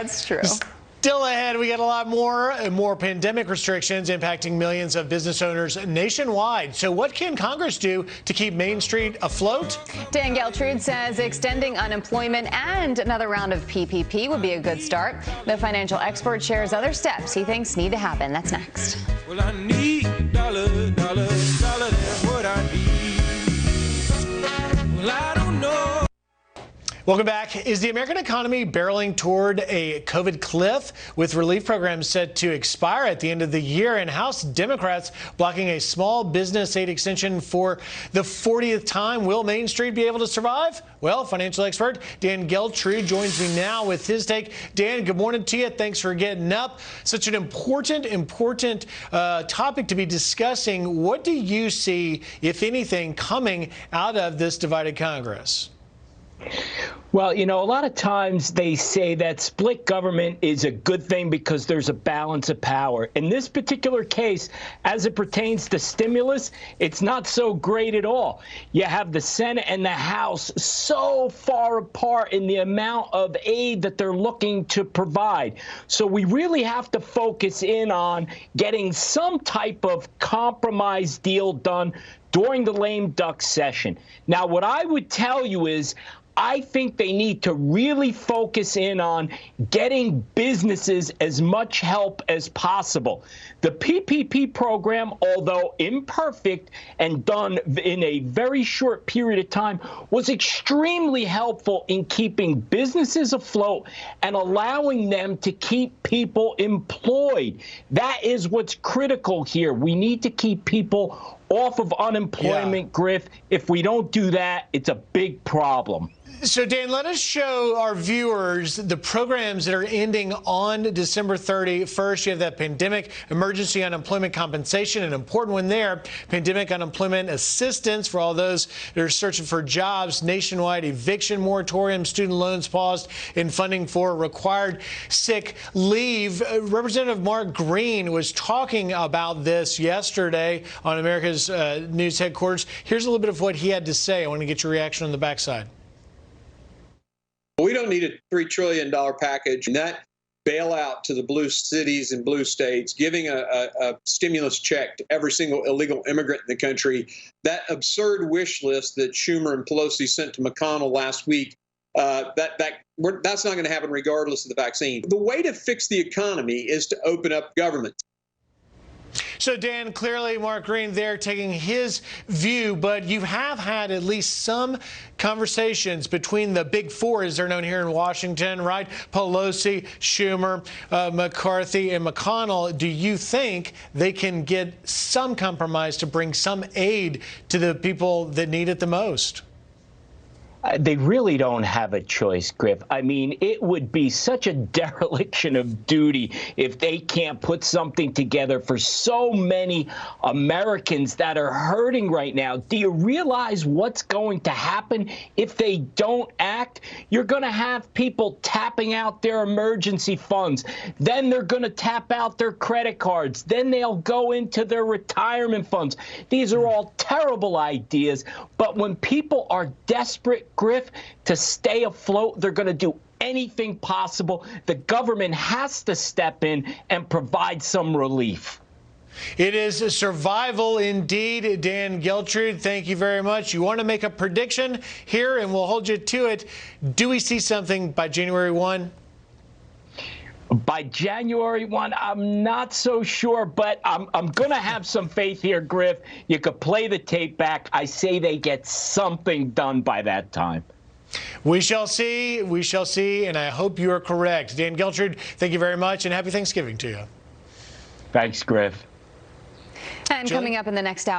That's true. Still ahead, we got a lot more and more pandemic restrictions impacting millions of business owners nationwide. So what can Congress do to keep Main Street afloat? Dan Geltrude says extending unemployment and another round of PPP would be a good start. The financial expert shares other steps he thinks need to happen. That's next. Well, I need dollar, that's what I need. Well, I don't know. Welcome back. Is the American economy barreling toward a COVID cliff with relief programs set to expire at the end of the year and House Democrats blocking a small business aid extension for the 40th time? Will Main Street be able to survive? Well, financial expert Dan Geltrude joins me now with his take. Dan, good morning to you. Thanks for getting up. Such an important topic to be discussing. What do you see, if anything, coming out of this divided Congress? Well, a lot of times they say that split government is a good thing because there's a balance of power. In this particular case, as it pertains to stimulus, it's not so great at all. You have the Senate and the House so far apart in the amount of aid that they're looking to provide. So we really have to focus in on getting some type of compromise deal done during the lame duck session. Now, what I would tell you is I think they need to really focus in on getting businesses as much help as possible. The PPP program, although imperfect and done in a very short period of time, was extremely helpful in keeping businesses afloat and allowing them to keep people employed. That is what's critical here. We need to keep people off of unemployment, Griff. If we don't do that, it's a big problem. So, Dan, let us show our viewers the programs that are ending on December 31st. You have that pandemic emergency unemployment compensation, an important one there. Pandemic unemployment assistance for all those that are searching for jobs. Nationwide eviction moratorium, student loans paused, and funding for required sick leave. Representative Mark Green was talking about this yesterday on America's News headquarters. Here's a little bit of what he had to say. I want to get your reaction on the backside. We don't need a $3 trillion package. And that bailout to the blue cities and blue states, giving a stimulus check to every single illegal immigrant in the country, that absurd wish list that Schumer and Pelosi sent to McConnell last week, that's not going to happen regardless of the vaccine. The way to fix the economy is to open up government. So, Dan, clearly Mark Green there taking his view, but you have had at least some conversations between the big four, as they're known here in Washington, right? Pelosi, Schumer, McCarthy, and McConnell. Do you think they can get some compromise to bring some aid to the people that need it the most? They really don't have a choice, Griff. I mean, it would be such a dereliction of duty if they can't put something together for so many Americans that are hurting right now. Do you realize what's going to happen if they don't act? You're going to have people tapping out their emergency funds. Then they're going to tap out their credit cards. Then they'll go into their retirement funds. These are all terrible ideas. But when people are desperate, Griff, to stay afloat, they're going to do anything possible. The government has to step in and provide some relief. It is a survival indeed. Dan Geltrude, thank you very much. You want to make a prediction here, and we'll hold you to it. Do we see something by January 1? By January 1, I'm not so sure, but I'm going to have some faith here, Griff. You could play the tape back. I say they get something done by that time. We shall see. We shall see, and I hope you are correct. Dan Geltrude, thank you very much, and happy Thanksgiving to you. Thanks, Griff. And coming up in the next hour.